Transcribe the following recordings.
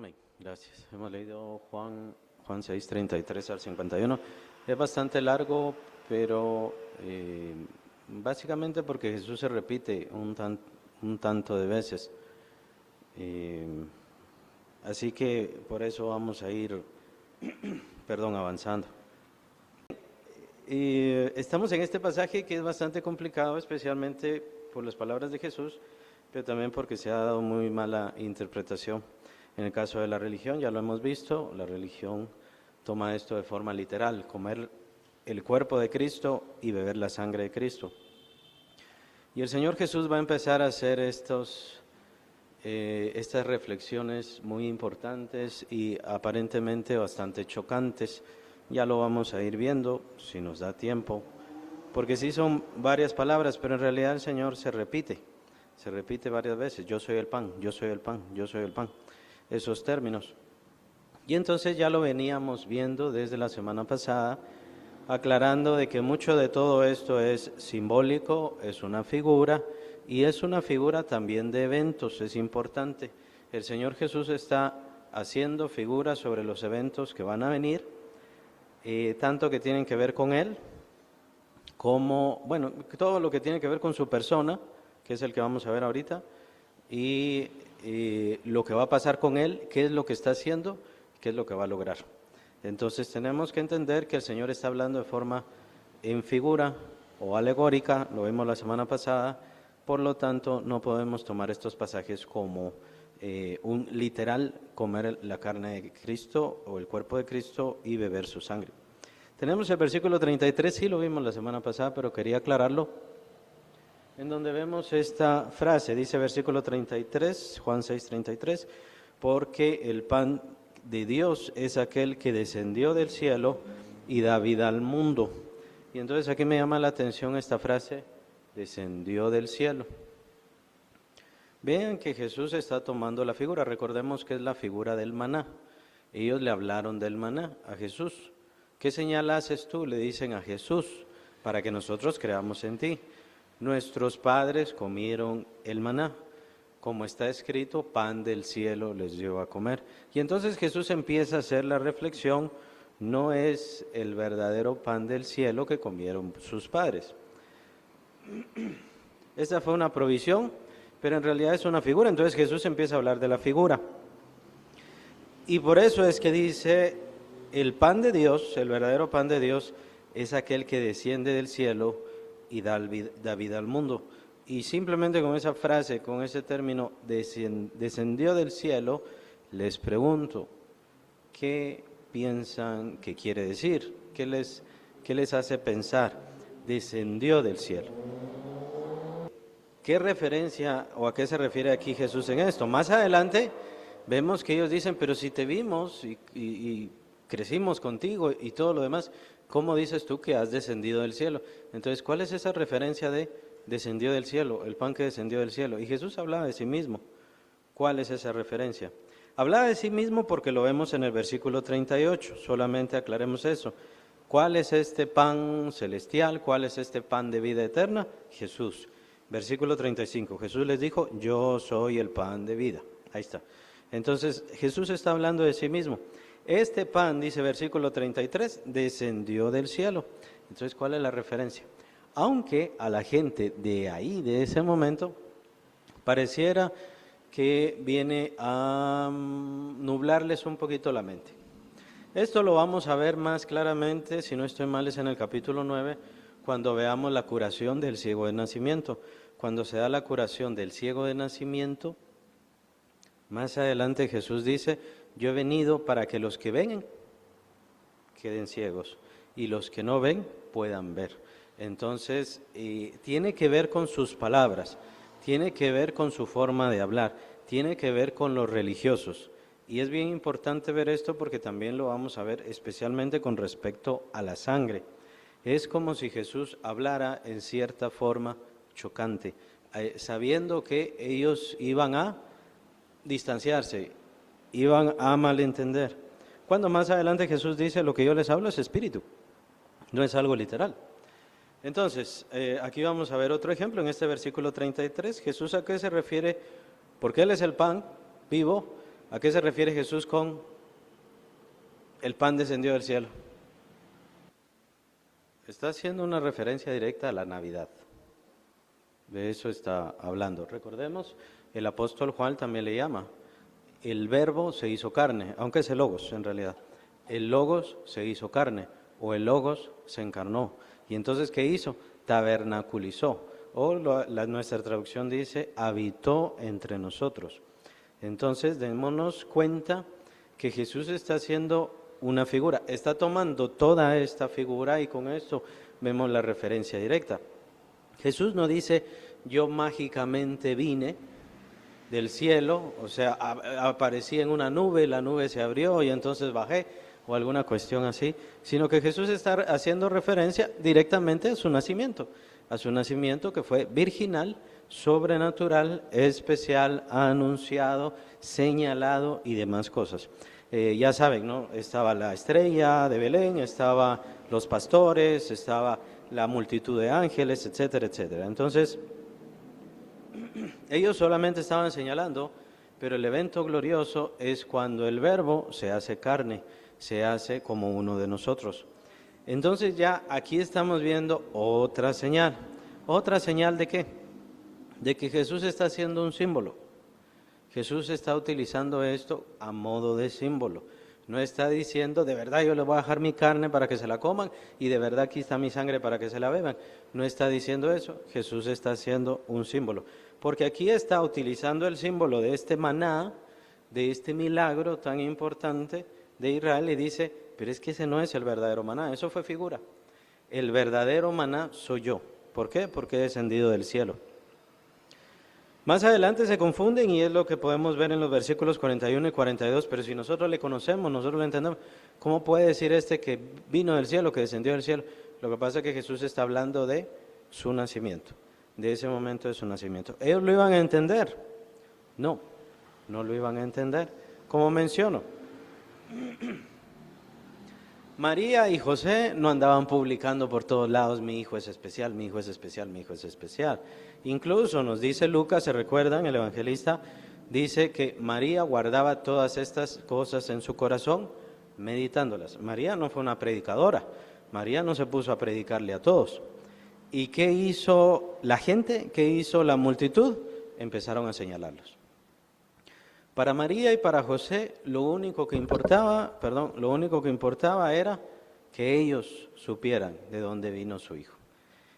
Amén. Gracias. Hemos leído Juan 6, 33 al 51. Es bastante largo, pero básicamente porque Jesús se repite un tanto de veces. Así que por eso vamos a ir, avanzando. Estamos en este pasaje que es bastante complicado, especialmente por las palabras de Jesús, pero también porque se ha dado muy mala interpretación. En el caso de la religión, ya lo hemos visto, la religión toma esto de forma literal, comer el cuerpo de Cristo y beber la sangre de Cristo. Y el Señor Jesús va a empezar a hacer estas reflexiones muy importantes y aparentemente bastante chocantes. Ya lo vamos a ir viendo, si nos da tiempo, porque sí son varias palabras, pero en realidad el Señor se repite varias veces: yo soy el pan, yo soy el pan, yo soy el pan, esos términos. Y entonces ya lo veníamos viendo desde la semana pasada, aclarando de que mucho de todo esto es simbólico, es una figura, y es una figura también de eventos. Es importante, el Señor Jesús está haciendo figuras sobre los eventos que van a venir, tanto que tienen que ver con Él, como, todo lo que tiene que ver con su persona, que es el que vamos a ver ahorita, y lo que va a pasar con Él, qué es lo que está haciendo, qué es lo que va a lograr. Entonces tenemos que entender que el Señor está hablando de forma en figura o alegórica, lo vimos la semana pasada, por lo tanto no podemos tomar estos pasajes como un literal comer la carne de Cristo o el cuerpo de Cristo y beber su sangre. Tenemos el versículo 33, sí lo vimos la semana pasada, pero quería aclararlo, en donde vemos esta frase, dice versículo 33, Juan 6, 33, porque el pan de Dios es aquel que descendió del cielo y da vida al mundo. Y entonces aquí me llama la atención esta frase, descendió del cielo. Vean que Jesús está tomando la figura, recordemos que es la figura del maná. Ellos le hablaron del maná a Jesús. ¿Qué señal haces tú?, le dicen a Jesús, para que nosotros creamos en ti. Nuestros padres comieron el maná, como está escrito, pan del cielo les dio a comer. Y entonces Jesús empieza a hacer la reflexión, no es el verdadero pan del cielo que comieron sus padres. Esta fue una provisión, pero en realidad es una figura. Entonces Jesús empieza a hablar de la figura. Y por eso es que dice, el pan de Dios, el verdadero pan de Dios, es aquel que desciende del cielo y da vida al mundo. Y simplemente con esa frase, con ese término, descendió del cielo, les pregunto, ¿qué piensan que quiere decir? ¿Qué les hace pensar? Descendió del cielo. ¿Qué referencia o a qué se refiere aquí Jesús en esto? Más adelante vemos que ellos dicen, pero si te vimos y crecimos contigo y todo lo demás, ¿cómo dices tú que has descendido del cielo? Entonces, ¿cuál es esa referencia de descendió del cielo, el pan que descendió del cielo? Y Jesús hablaba de sí mismo. ¿Cuál es esa referencia? Hablaba de sí mismo porque lo vemos en el versículo 38, solamente aclaremos eso. ¿Cuál es este pan celestial? ¿Cuál es este pan de vida eterna? Jesús. Versículo 35, Jesús les dijo, yo soy el pan de vida. Ahí está. Entonces, Jesús está hablando de sí mismo. Este pan, dice versículo 33, descendió del cielo. Entonces, ¿cuál es la referencia? Aunque a la gente de ahí, de ese momento, pareciera que viene a nublarles un poquito la mente. Esto lo vamos a ver más claramente, si no estoy mal, es en el capítulo 9, cuando veamos la curación del ciego de nacimiento. Cuando se da la curación del ciego de nacimiento, más adelante Jesús dice, yo he venido para que los que ven queden ciegos y los que no ven puedan ver. Entonces, tiene que ver con sus palabras, tiene que ver con su forma de hablar, tiene que ver con los religiosos. Y es bien importante ver esto porque también lo vamos a ver especialmente con respecto a la sangre. Es como si Jesús hablara en cierta forma chocante, sabiendo que ellos iban a distanciarse, iban a malentender. Cuando más adelante Jesús dice, lo que yo les hablo es espíritu, no es algo literal. Entonces, aquí vamos a ver otro ejemplo en este versículo 33. Jesús, ¿a qué se refiere? Porque Él es el pan vivo, ¿A qué se refiere Jesús con el pan descendió del cielo? Está haciendo una referencia directa a la Navidad. De eso está hablando. Recordemos, el apóstol Juan también le llama. El verbo se hizo carne, aunque es el logos en realidad. El logos se hizo carne, o el logos se encarnó. Y entonces, ¿qué hizo? Tabernaculizó. O nuestra traducción dice, habitó entre nosotros. Entonces, démonos cuenta que Jesús está haciendo una figura. Está tomando toda esta figura y con esto vemos la referencia directa. Jesús no dice, yo mágicamente vine del cielo, o sea, aparecí en una nube, la nube se abrió y entonces bajé, o alguna cuestión así, sino que Jesús está haciendo referencia directamente a su nacimiento que fue virginal, sobrenatural, especial, anunciado, señalado y demás cosas. Ya saben, ¿no? Estaba la estrella de Belén, estaba los pastores, estaba la multitud de ángeles, etcétera, etcétera. Entonces, ellos solamente estaban señalando, pero el evento glorioso es cuando el Verbo se hace carne, se hace como uno de nosotros. Entonces ya aquí estamos viendo otra señal. ¿Otra señal de qué? De que Jesús está haciendo un símbolo. Jesús está utilizando esto a modo de símbolo. No está diciendo, de verdad yo les voy a dejar mi carne para que se la coman y de verdad aquí está mi sangre para que se la beban. No está diciendo eso, Jesús está haciendo un símbolo. Porque aquí está utilizando el símbolo de este maná, de este milagro tan importante de Israel y dice, pero es que ese no es el verdadero maná, eso fue figura. El verdadero maná soy yo. ¿Por qué? Porque he descendido del cielo. Más adelante se confunden y es lo que podemos ver en los versículos 41 y 42, pero si nosotros le conocemos, nosotros lo entendemos, ¿cómo puede decir que vino del cielo, que descendió del cielo? Lo que pasa es que Jesús está hablando de su nacimiento, de ese momento de su nacimiento. ¿Ellos lo iban a entender? No, no lo iban a entender. Como menciono, María y José no andaban publicando por todos lados, mi hijo es especial, mi hijo es especial, mi hijo es especial. Incluso nos dice Lucas, se recuerdan, el evangelista dice que María guardaba todas estas cosas en su corazón, meditándolas. María no fue una predicadora, María no se puso a predicarle a todos. ¿Y qué hizo la gente? ¿Qué hizo la multitud? Empezaron a señalarlos. Para María y para José lo único que importaba era que ellos supieran de dónde vino su hijo.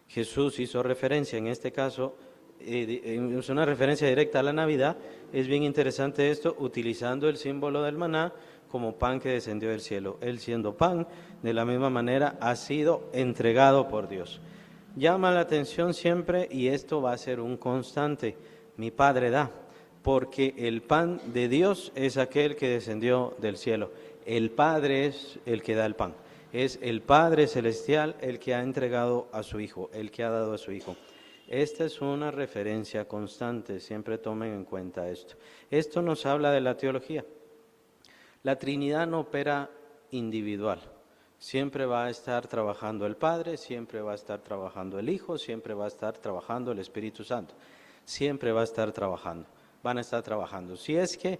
Jesús hizo referencia, en este caso, es una referencia directa a la Navidad. Es bien interesante esto, utilizando el símbolo del maná como pan que descendió del cielo. Él siendo pan, de la misma manera ha sido entregado por Dios. Llama la atención siempre, y esto va a ser un constante, mi Padre da. Porque el pan de Dios es aquel que descendió del cielo. El Padre es el que da el pan. Es el Padre Celestial el que ha entregado a su Hijo, el que ha dado a su Hijo. Esta es una referencia constante, siempre tomen en cuenta esto. Esto nos habla de la teología. La Trinidad no opera individual. Siempre va a estar trabajando el Padre, siempre va a estar trabajando el Hijo, siempre va a estar trabajando el Espíritu Santo. Siempre va a estar trabajando. Van a estar trabajando. Si es que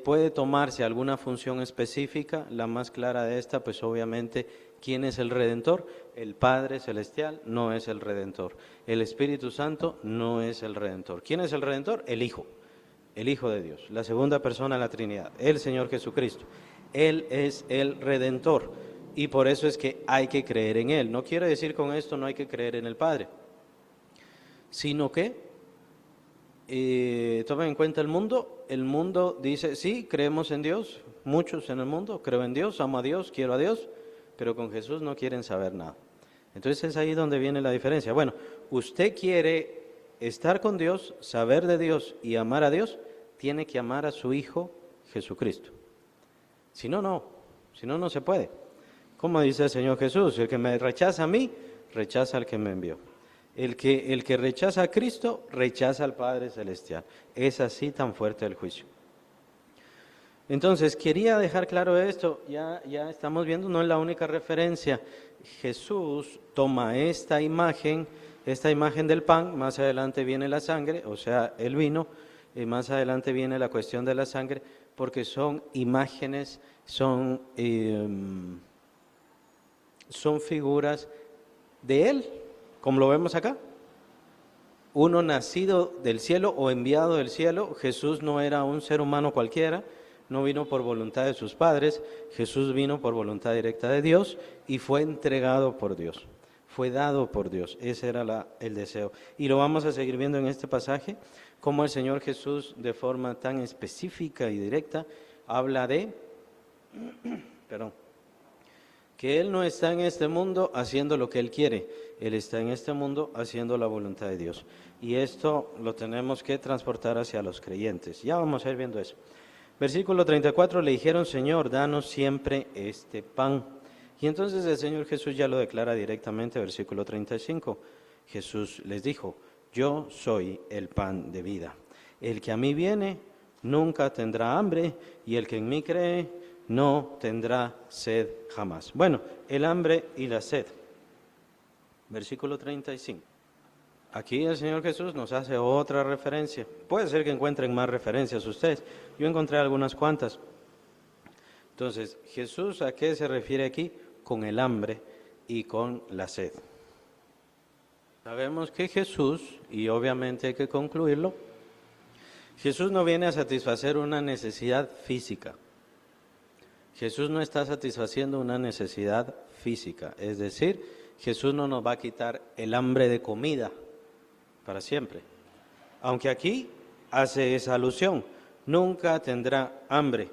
puede tomarse alguna función específica, la más clara de esta, pues obviamente, ¿quién es el Redentor? El Padre Celestial no es el Redentor. El Espíritu Santo no es el Redentor. ¿Quién es el Redentor? El Hijo de Dios, la segunda persona de la Trinidad, el Señor Jesucristo. Él es el Redentor y por eso es que hay que creer en Él. No quiere decir con esto no hay que creer en el Padre, sino que tomen en cuenta el mundo dice, sí, creemos en Dios, muchos en el mundo, creo en Dios, amo a Dios, quiero a Dios, pero con Jesús no quieren saber nada. Entonces es ahí donde viene la diferencia. Bueno, usted quiere estar con Dios, saber de Dios y amar a Dios, tiene que amar a su Hijo Jesucristo. Si no, no se puede. Como dice el Señor Jesús, el que me rechaza a mí, rechaza al que me envió. El que rechaza a Cristo, rechaza al Padre Celestial. Es así tan fuerte el juicio. Entonces, quería dejar claro esto, ya estamos viendo, no es la única referencia. Jesús toma esta imagen del pan, más adelante viene la sangre, o sea, el vino, y más adelante viene la cuestión de la sangre, porque son imágenes, son figuras de Él, como lo vemos acá. Uno nacido del cielo o enviado del cielo. Jesús no era un ser humano cualquiera, no vino por voluntad de sus padres, Jesús vino por voluntad directa de Dios y fue entregado por Dios, fue dado por Dios. Ese era el deseo. Y lo vamos a seguir viendo en este pasaje, cómo el Señor Jesús de forma tan específica y directa habla de, que Él no está en este mundo haciendo lo que Él quiere, Él está en este mundo haciendo la voluntad de Dios. Y esto lo tenemos que transportar hacia los creyentes. Ya vamos a ir viendo eso. Versículo 34, le dijeron, Señor, danos siempre este pan. Y entonces el Señor Jesús ya lo declara directamente, versículo 35. Jesús les dijo, yo soy el pan de vida. El que a mí viene nunca tendrá hambre, y el que en mí cree no tendrá sed jamás. Bueno, el hambre y la sed. Versículo 35. Aquí el Señor Jesús nos hace otra referencia. Puede ser que encuentren más referencias ustedes. Yo encontré algunas cuantas. Entonces, ¿Jesús a qué se refiere aquí? Con el hambre y con la sed. Sabemos que Jesús, y obviamente hay que concluirlo, Jesús no viene a satisfacer una necesidad física. Jesús no está satisfaciendo una necesidad física. Es decir, Jesús no nos va a quitar el hambre de comida para siempre. Aunque aquí hace esa alusión, nunca tendrá hambre.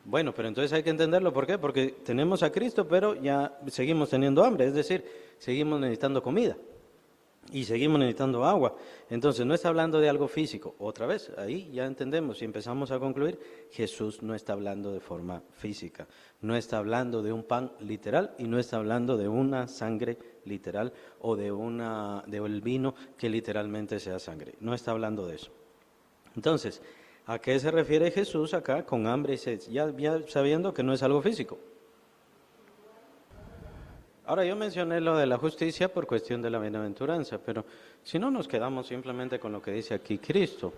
Bueno, pero entonces hay que entenderlo. ¿Por qué? Porque tenemos a Cristo, pero ya seguimos teniendo hambre, es decir, seguimos necesitando comida y seguimos necesitando agua. Entonces no está hablando de algo físico. Otra vez, ahí ya entendemos y empezamos a concluir, Jesús no está hablando de forma física, no está hablando de un pan literal y no está hablando de una sangre literal o del vino que literalmente sea sangre. No está hablando de eso. Entonces, ¿a qué se refiere Jesús acá con hambre y sed? Ya sabiendo que no es algo físico. Ahora, yo mencioné lo de la justicia por cuestión de la bienaventuranza, pero si no nos quedamos simplemente con lo que dice aquí Cristo.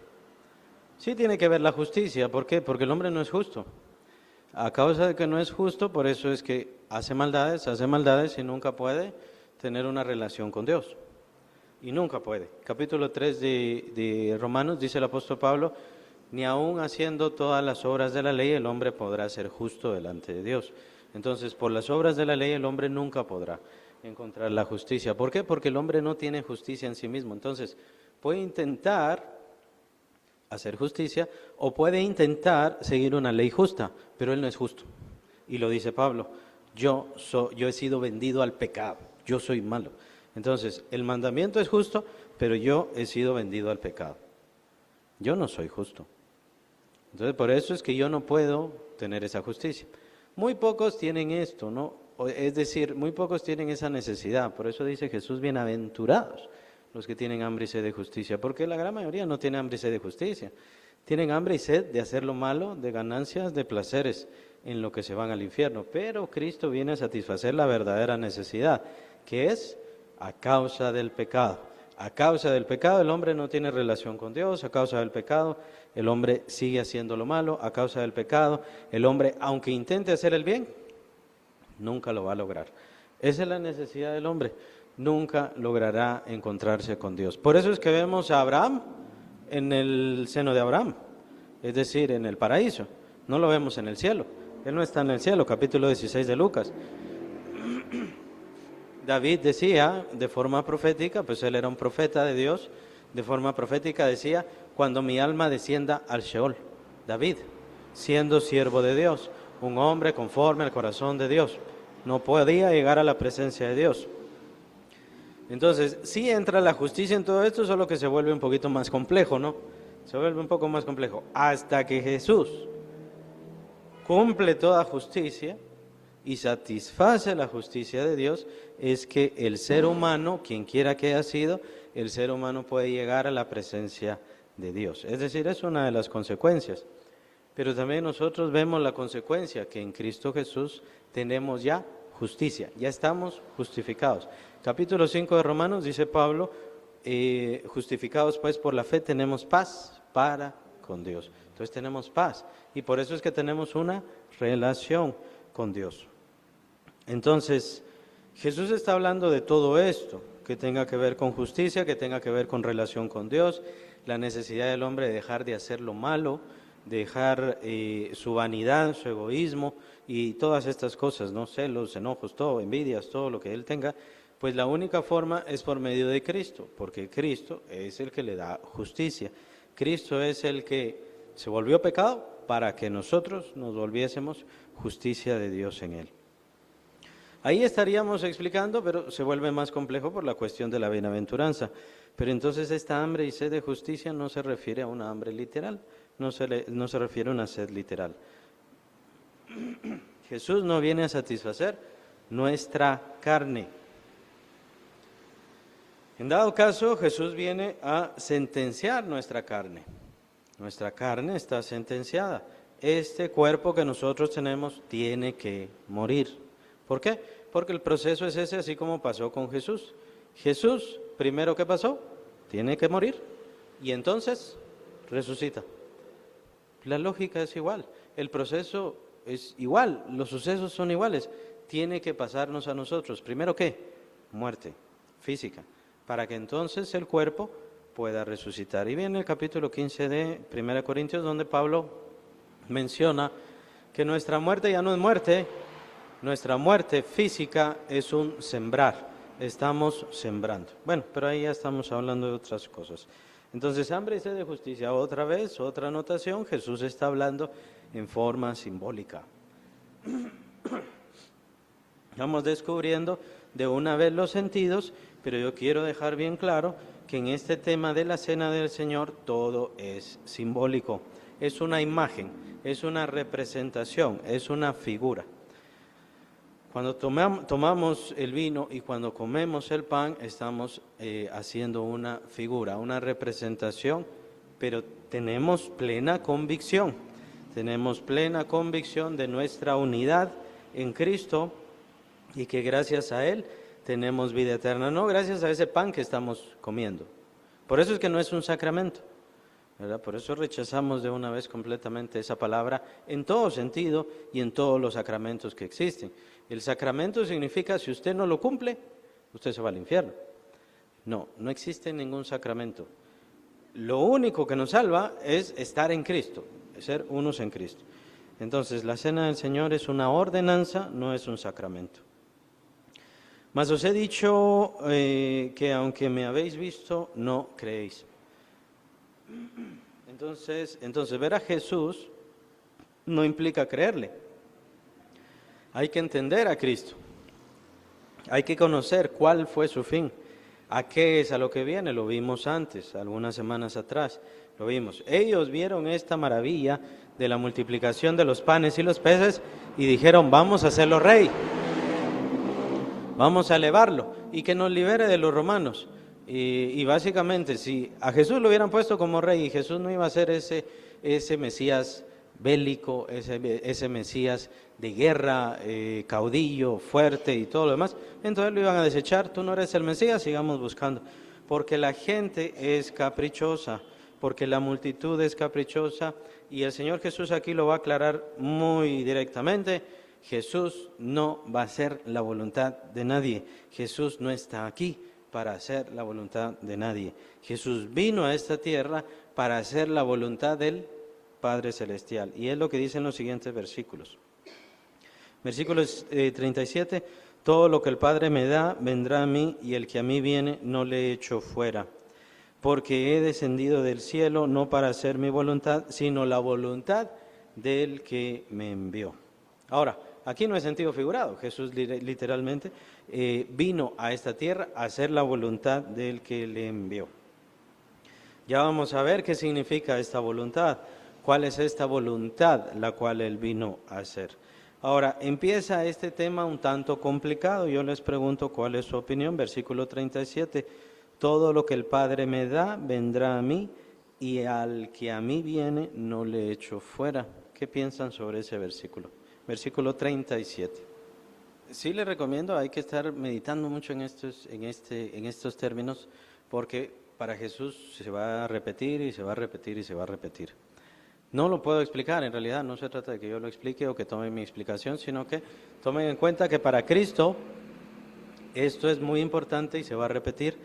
Sí tiene que ver la justicia, ¿por qué? Porque el hombre no es justo. A causa de que no es justo, por eso es que hace maldades y nunca puede tener una relación con Dios. Y nunca puede. Capítulo 3 de Romanos dice el apóstol Pablo, ni aun haciendo todas las obras de la ley el hombre podrá ser justo delante de Dios. Entonces, por las obras de la ley el hombre nunca podrá encontrar la justicia. ¿Por qué? Porque el hombre no tiene justicia en sí mismo. Entonces, puede intentar hacer justicia o puede intentar seguir una ley justa, pero él no es justo. Y lo dice Pablo, yo he sido vendido al pecado, yo soy malo. Entonces, el mandamiento es justo, pero yo he sido vendido al pecado. Yo no soy justo. Entonces, por eso es que yo no puedo tener esa justicia. Muy pocos tienen esto, ¿no? Es decir, muy pocos tienen esa necesidad. Por eso dice Jesús, bienaventurados los que tienen hambre y sed de justicia, porque la gran mayoría no tiene hambre y sed de justicia. Tienen hambre y sed de hacer lo malo, de ganancias, de placeres, en lo que se van al infierno. Pero Cristo viene a satisfacer la verdadera necesidad, que es a causa del pecado. A causa del pecado el hombre no tiene relación con Dios, a causa del pecado el hombre sigue haciendo lo malo, a causa del pecado el hombre, aunque intente hacer el bien, nunca lo va a lograr. Esa es la necesidad del hombre, nunca logrará encontrarse con Dios. Por eso es que vemos a Abraham en el seno de Abraham, es decir, en el paraíso, no lo vemos en el cielo, él no está en el cielo, capítulo 16 de Lucas. David decía de forma profética, pues él era un profeta de Dios, de forma profética decía, cuando mi alma descienda al Sheol. David, siendo siervo de Dios, un hombre conforme al corazón de Dios, no podía llegar a la presencia de Dios. Entonces, sí entra la justicia en todo esto, solo que se vuelve un poquito más complejo, ¿no? Se vuelve un poco más complejo. Hasta que Jesús cumple toda justicia y satisface la justicia de Dios, es que el ser humano, quien quiera que haya sido, el ser humano puede llegar a la presencia de Dios. Es decir, es una de las consecuencias. Pero también nosotros vemos la consecuencia, que en Cristo Jesús tenemos ya justicia, ya estamos justificados. Capítulo 5 de Romanos dice Pablo, justificados pues por la fe tenemos paz para con Dios. Entonces tenemos paz y por eso es que tenemos una relación con Dios. Entonces, Jesús está hablando de todo esto, que tenga que ver con justicia, que tenga que ver con relación con Dios, la necesidad del hombre de dejar de hacer lo malo, dejar su vanidad, su egoísmo y todas estas cosas, ¿no? Celos, enojos, todo, envidias, todo lo que él tenga, pues la única forma es por medio de Cristo, porque Cristo es el que le da justicia. Cristo es el que se volvió pecado para que nosotros nos volviésemos justicia de Dios en él. Ahí estaríamos explicando, pero se vuelve más complejo por la cuestión de la bienaventuranza. Pero entonces esta hambre y sed de justicia no se refiere a una hambre literal, no se refiere a una sed literal. Jesús no viene a satisfacer nuestra carne. En dado caso, Jesús viene a sentenciar nuestra carne. Nuestra carne está sentenciada. Este cuerpo que nosotros tenemos tiene que morir. ¿Por qué? Porque el proceso es ese, así como pasó con Jesús. Jesús, primero, ¿qué pasó? Tiene que morir y entonces resucita. La lógica es igual, el proceso es igual, los sucesos son iguales. Tiene que pasarnos a nosotros. Primero, ¿qué? Muerte física, para que entonces el cuerpo pueda resucitar. Y viene el capítulo 15 de 1 Corintios, donde Pablo menciona que nuestra muerte ya no es muerte. Nuestra muerte física es un sembrar, estamos sembrando. Bueno, pero ahí ya estamos hablando de otras cosas. Entonces, hambre y sed de justicia, otra vez, otra anotación, Jesús está hablando en forma simbólica. Vamos descubriendo de una vez los sentidos, pero yo quiero dejar bien claro que en este tema de la cena del Señor todo es simbólico, es una imagen, es una representación, es una figura. Cuando tomamos el vino y cuando comemos el pan, estamos haciendo una figura, una representación, pero tenemos plena convicción de nuestra unidad en Cristo y que gracias a Él tenemos vida eterna, no gracias a ese pan que estamos comiendo. Por eso es que no es un sacramento, ¿verdad? Por eso rechazamos de una vez completamente esa palabra en todo sentido y en todos los sacramentos que existen. El sacramento significa, si usted no lo cumple, usted se va al infierno. No, no existe ningún sacramento. Lo único que nos salva es estar en Cristo, ser unos en Cristo. Entonces, la cena del Señor es una ordenanza, no es un sacramento. Mas os he dicho que aunque me habéis visto, no creéis. Entonces, ver a Jesús no implica creerle. Hay que entender a Cristo, hay que conocer cuál fue su fin, a qué es a lo que viene, lo vimos antes, algunas semanas atrás, lo vimos. Ellos vieron esta maravilla de la multiplicación de los panes y los peces y dijeron, vamos a hacerlo rey, vamos a elevarlo y que nos libere de los romanos. Y básicamente, si a Jesús lo hubieran puesto como rey y Jesús no iba a ser ese Mesías bélico, ese Mesías de guerra, caudillo, fuerte y todo lo demás, entonces lo iban a desechar. Tú no eres el Mesías, sigamos buscando, porque la gente es caprichosa, porque la multitud es caprichosa, y el Señor Jesús aquí lo va a aclarar muy directamente. Jesús no va a hacer la voluntad de nadie, Jesús no está aquí para hacer la voluntad de nadie. Jesús vino a esta tierra para hacer la voluntad del Padre Celestial, y es lo que dicen los siguientes versículos. Versículos 37, todo lo que el Padre me da vendrá a mí, y el que a mí viene no le echo fuera, porque he descendido del cielo no para hacer mi voluntad, sino la voluntad del que me envió. Ahora, aquí no es sentido figurado, Jesús literalmente vino a esta tierra a hacer la voluntad del que le envió. Ya vamos a ver qué significa esta voluntad, cuál es esta voluntad la cual Él vino a hacer. Ahora, empieza este tema un tanto complicado. Yo les pregunto cuál es su opinión. Versículo 37, todo lo que el Padre me da vendrá a mí, y al que a mí viene no le echo fuera. ¿Qué piensan sobre ese versículo? Versículo 37. Sí les recomiendo, hay que estar meditando mucho en estos términos, porque para Jesús se va a repetir y se va a repetir y se va a repetir. No lo puedo explicar, en realidad no se trata de que yo lo explique o que tomen mi explicación, sino que tomen en cuenta que para Cristo esto es muy importante y se va a repetir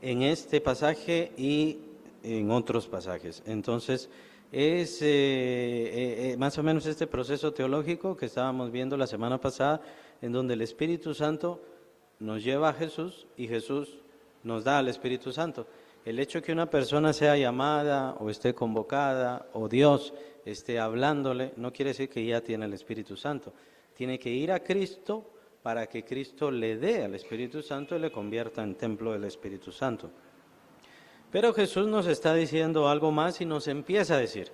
en este pasaje y en otros pasajes. Entonces, es más o menos este proceso teológico que estábamos viendo la semana pasada, en donde el Espíritu Santo nos lleva a Jesús y Jesús nos da al Espíritu Santo. El hecho que una persona sea llamada o esté convocada o Dios esté hablándole, no quiere decir que ya tiene el Espíritu Santo. Tiene que ir a Cristo para que Cristo le dé al Espíritu Santo y le convierta en templo del Espíritu Santo. Pero Jesús nos está diciendo algo más y nos empieza a decir.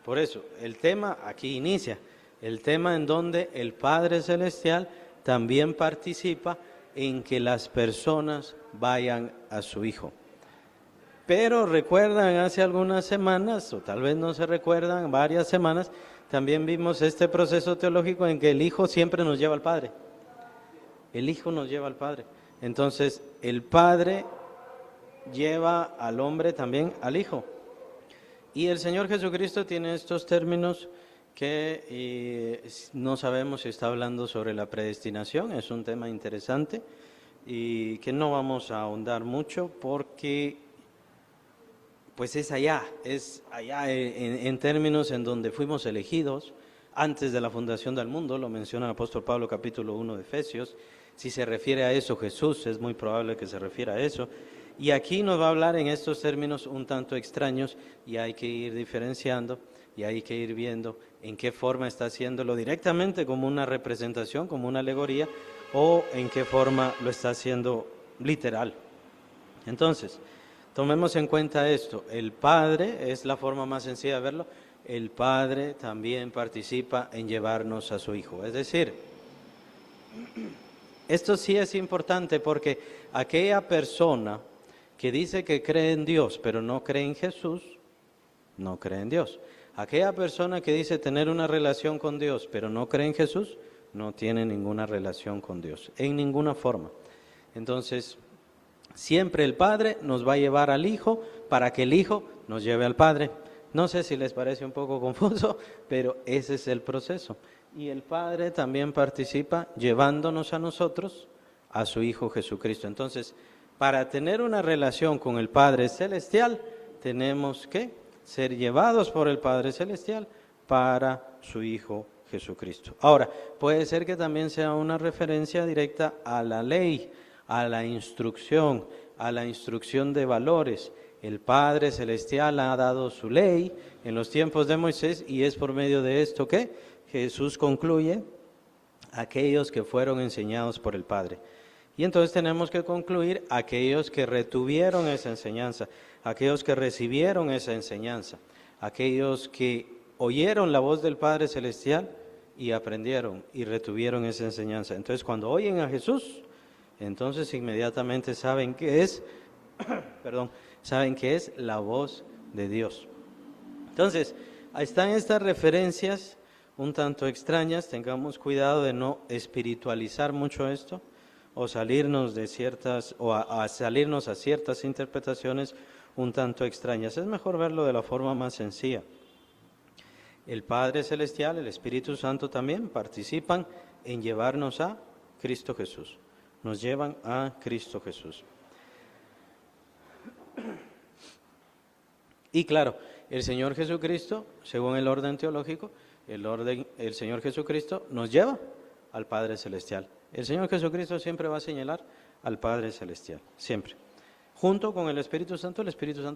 Por eso, el tema aquí inicia, el tema en donde el Padre Celestial también participa en que las personas vayan a su Hijo. Pero recuerdan hace algunas semanas, o tal vez no se recuerdan, varias semanas, también vimos este proceso teológico en que el Hijo siempre nos lleva al Padre. El Hijo nos lleva al Padre. Entonces, el Padre lleva al hombre también al Hijo. Y el Señor Jesucristo tiene estos términos que no sabemos si está hablando sobre la predestinación, es un tema interesante y que no vamos a ahondar mucho porque pues es allá en términos en donde fuimos elegidos antes de la fundación del mundo, lo menciona el apóstol Pablo capítulo 1 de Efesios. Si se refiere a eso Jesús, es muy probable que se refiera a eso. Y aquí nos va a hablar en estos términos un tanto extraños y hay que ir diferenciando y hay que ir viendo en qué forma está haciéndolo directamente como una representación, como una alegoría, o en qué forma lo está haciendo literal. Entonces, tomemos en cuenta esto, el Padre, es la forma más sencilla de verlo, el Padre también participa en llevarnos a su Hijo. Es decir, esto sí es importante porque aquella persona que dice que cree en Dios, pero no cree en Jesús, no cree en Dios. Aquella persona que dice tener una relación con Dios, pero no cree en Jesús, no tiene ninguna relación con Dios, en ninguna forma. Entonces, siempre el Padre nos va a llevar al Hijo para que el Hijo nos lleve al Padre. No sé si les parece un poco confuso, pero ese es el proceso. Y el Padre también participa llevándonos a nosotros a su Hijo Jesucristo. Entonces, para tener una relación con el Padre Celestial, tenemos que ser llevados por el Padre Celestial para su Hijo Jesucristo. Ahora, puede ser que también sea una referencia directa a la ley, a la instrucción de valores. El Padre Celestial ha dado su ley en los tiempos de Moisés y es por medio de esto que Jesús concluye aquellos que fueron enseñados por el Padre. Y entonces tenemos que concluir aquellos que retuvieron esa enseñanza, aquellos que recibieron esa enseñanza, aquellos que oyeron la voz del Padre Celestial y aprendieron y retuvieron esa enseñanza. Entonces cuando oyen a Jesús, entonces inmediatamente saben que es, saben que es la voz de Dios. Entonces, ahí están estas referencias un tanto extrañas, tengamos cuidado de no espiritualizar mucho esto, o salirnos de ciertas, o a salirnos a ciertas interpretaciones un tanto extrañas. Es mejor verlo de la forma más sencilla. El Padre Celestial, el Espíritu Santo también participan en llevarnos a Cristo Jesús. Nos llevan a Cristo Jesús. Y claro, el Señor Jesucristo, según el orden teológico, el Señor Jesucristo nos lleva al Padre Celestial. El Señor Jesucristo siempre va a señalar al Padre Celestial, siempre. Junto con el Espíritu Santo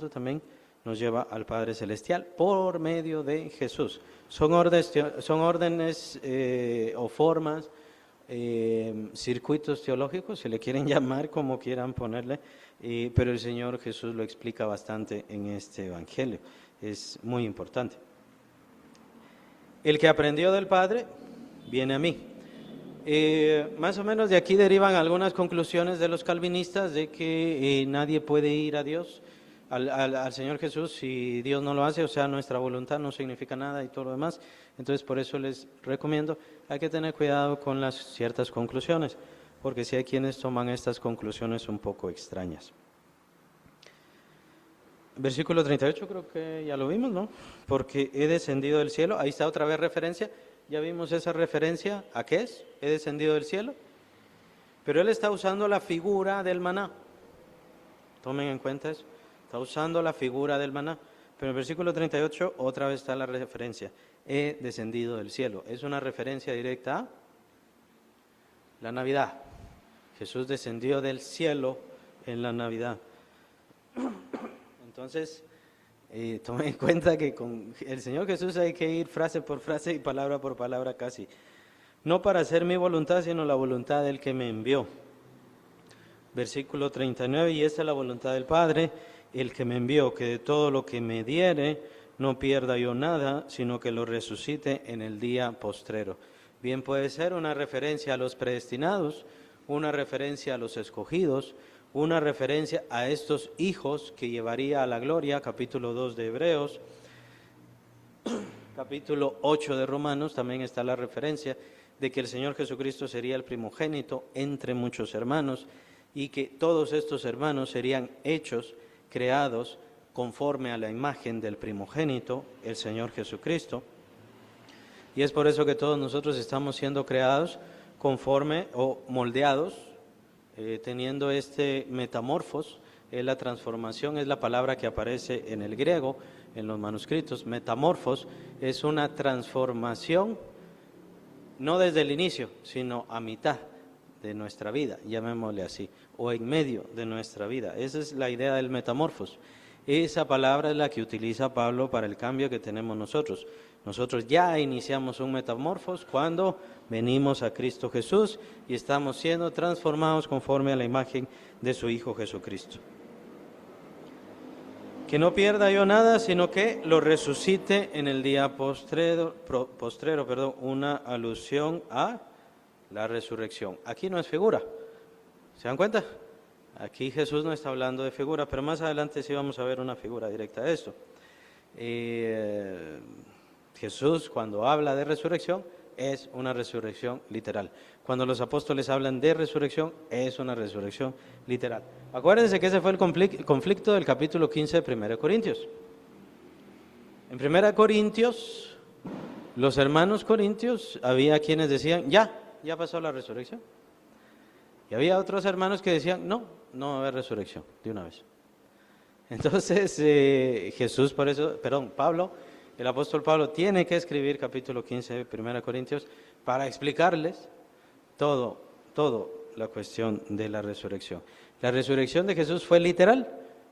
también nos lleva al Padre Celestial por medio de Jesús. Son órdenes o formas, circuitos teológicos, si le quieren llamar como quieran ponerle, pero el Señor Jesús lo explica bastante en este Evangelio. Es muy importante. El que aprendió del Padre viene a mí. Más o menos de aquí derivan algunas conclusiones de los calvinistas de que nadie puede ir a Dios, al Señor Jesús, si Dios no lo hace, o sea, nuestra voluntad no significa nada y todo lo demás. Entonces, por eso les recomiendo, hay que tener cuidado con las ciertas conclusiones, porque si hay quienes toman estas conclusiones un poco extrañas. Versículo 38 creo que ya lo vimos, ¿no? Porque he descendido del cielo. Ahí está otra vez referencia. Ya vimos esa referencia. ¿A qué es? He descendido del cielo. Pero él está usando la figura del maná. Tomen en cuenta eso. Está usando la figura del maná. Pero en el versículo 38 otra vez está la referencia. He descendido del cielo. Es una referencia directa a la Navidad. Jesús descendió del cielo en la Navidad. Entonces, tomen en cuenta que con el Señor Jesús hay que ir frase por frase y palabra por palabra casi. No para hacer mi voluntad, sino la voluntad del que me envió. Versículo 39, y esta es la voluntad del Padre, el que me envió, que de todo lo que me diere no pierda yo nada, sino que lo resucite en el día postrero. Bien puede ser una referencia a los predestinados, una referencia a los escogidos, una referencia a estos hijos que llevaría a la gloria, capítulo 2 de Hebreos, capítulo 8 de Romanos, también está la referencia de que el Señor Jesucristo sería el primogénito entre muchos hermanos y que todos estos hermanos serían hechos, creados conforme a la imagen del primogénito, el Señor Jesucristo. Y es por eso que todos nosotros estamos siendo creados conforme o moldeados, teniendo este metamorfos, la transformación es la palabra que aparece en el griego, en los manuscritos. Metamorfos es una transformación, no desde el inicio, sino a mitad de nuestra vida, llamémosle así, o en medio de nuestra vida. Esa es la idea del metamorfos. Esa palabra es la que utiliza Pablo para el cambio que tenemos nosotros. Nosotros ya iniciamos un metamorfos cuando venimos a Cristo Jesús y estamos siendo transformados conforme a la imagen de su Hijo Jesucristo. Que no pierda yo nada, sino que lo resucite en el día postrero, una alusión a la resurrección. Aquí no es figura, ¿se dan cuenta? Aquí Jesús no está hablando de figura, pero más adelante sí vamos a ver una figura directa de esto. Jesús, cuando habla de resurrección, es una resurrección literal. Cuando los apóstoles hablan de resurrección, es una resurrección literal. Acuérdense que ese fue el conflicto del capítulo 15 de 1 Corintios. En 1 Corintios, los hermanos corintios, había quienes decían, ya pasó la resurrección. Y había otros hermanos que decían, no va a haber resurrección, de una vez. Entonces, Pablo, el apóstol Pablo, tiene que escribir capítulo 15 de 1 Corintios para explicarles todo la cuestión de la resurrección. La resurrección de Jesús fue literal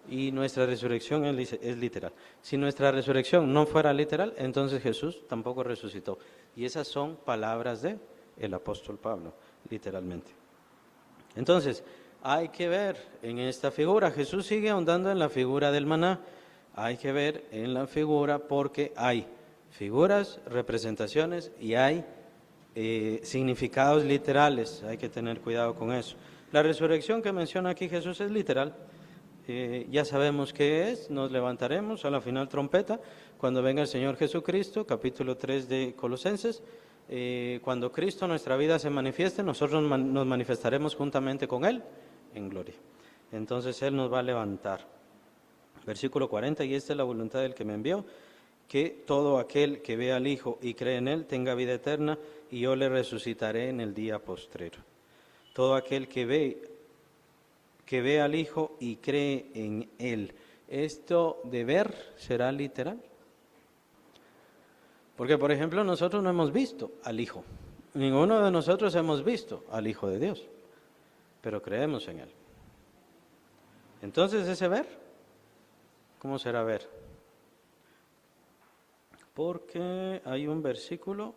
y nuestra resurrección es literal. Si nuestra resurrección no fuera literal, entonces Jesús tampoco resucitó. Y esas son palabras del apóstol Pablo, literalmente. Entonces, hay que ver en esta figura, Jesús sigue ahondando en la figura del maná, hay que ver en la figura porque hay figuras, representaciones y hay significados literales, hay que tener cuidado con eso. La resurrección que menciona aquí Jesús es literal, ya sabemos qué es, nos levantaremos a la final trompeta, cuando venga el Señor Jesucristo, capítulo 3 de Colosenses. Cuando Cristo en nuestra vida se manifieste, nosotros nos manifestaremos juntamente con Él en gloria. Entonces Él nos va a levantar. Versículo 40, y esta es la voluntad del que me envió, que todo aquel que ve al Hijo y cree en Él tenga vida eterna, y yo le resucitaré en el día postrero. Todo aquel que ve al Hijo y cree en Él. ¿Esto de ver será literal? Porque, por ejemplo, nosotros no hemos visto al Hijo. Ninguno de nosotros hemos visto al Hijo de Dios, pero creemos en Él. Entonces, ese ver, ¿cómo será ver? Porque hay un versículo,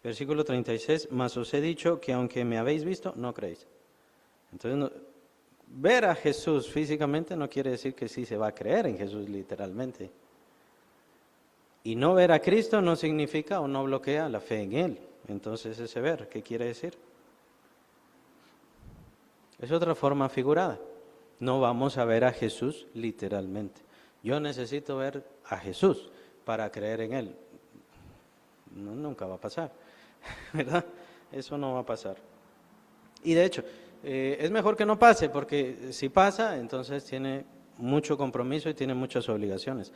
versículo 36, mas os he dicho que aunque me habéis visto, no creéis. Entonces, ver a Jesús físicamente no quiere decir que sí se va a creer en Jesús literalmente. Y no ver a Cristo no significa o no bloquea la fe en Él. Entonces ese ver, ¿qué quiere decir? Es otra forma figurada. No vamos a ver a Jesús literalmente. Yo necesito ver a Jesús para creer en Él. No, nunca va a pasar, ¿verdad? Eso no va a pasar. Y de hecho, Es mejor que no pase, porque si pasa, entonces tiene mucho compromiso y tiene muchas obligaciones.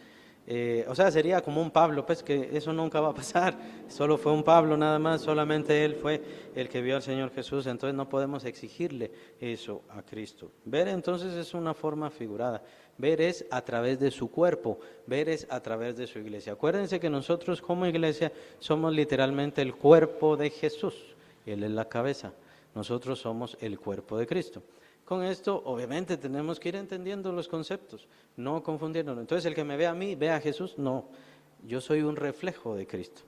O sea, sería como un Pablo, pues que eso nunca va a pasar. Solo fue un Pablo nada más, solamente él fue el que vio al Señor Jesús, entonces no podemos exigirle eso a Cristo. Ver entonces es una forma figurada. Ver es a través de su cuerpo, ver es a través de su iglesia. Acuérdense que nosotros como iglesia somos literalmente el cuerpo de Jesús, Él es la cabeza. Nosotros somos el cuerpo de Cristo. Con esto, obviamente, tenemos que ir entendiendo los conceptos, no confundiéndonos. Entonces, el que me ve a mí, ve a Jesús, no. Yo soy un reflejo de Cristo.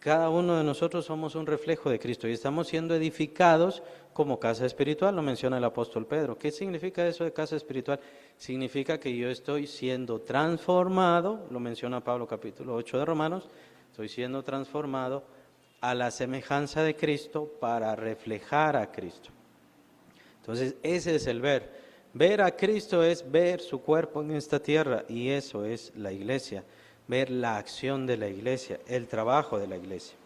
Cada uno de nosotros somos un reflejo de Cristo y estamos siendo edificados como casa espiritual, lo menciona el apóstol Pedro. ¿Qué significa eso de casa espiritual? Significa que yo estoy siendo transformado, lo menciona Pablo capítulo 8 de Romanos, estoy siendo transformado a la semejanza de Cristo para reflejar a Cristo. Entonces, ese es el ver. Ver a Cristo es ver su cuerpo en esta tierra y eso es la iglesia. Ver la acción de la iglesia, el trabajo de la iglesia.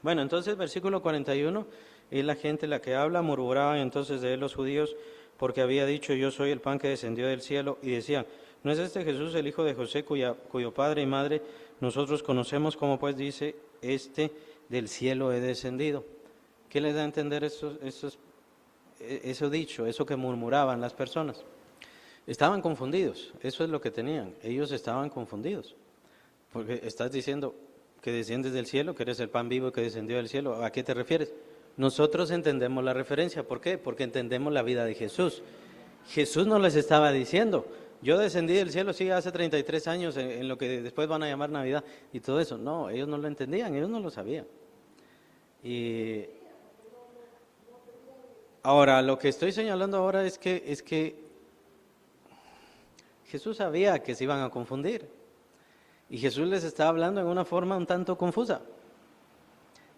Bueno, entonces versículo 41, es la gente la que habla, murmuraban entonces de él los judíos porque había dicho yo soy el pan que descendió del cielo y decían, ¿no es este Jesús el hijo de José cuyo padre y madre nosotros conocemos? Como pues dice, este del cielo he descendido. ¿Qué les da a entender eso dicho, eso que murmuraban las personas? Estaban confundidos, eso es lo que tenían, ellos estaban confundidos, porque estás diciendo que desciendes del cielo, que eres el pan vivo que descendió del cielo, ¿a qué te refieres? Nosotros entendemos la referencia, ¿por qué? Porque entendemos la vida de Jesús. Jesús no les estaba diciendo, yo descendí del cielo, sí, hace 33 años, en lo que después van a llamar Navidad y todo eso. No, ellos no lo entendían, ellos no lo sabían. Y ahora, lo que estoy señalando ahora es que Jesús sabía que se iban a confundir y Jesús les estaba hablando en una forma un tanto confusa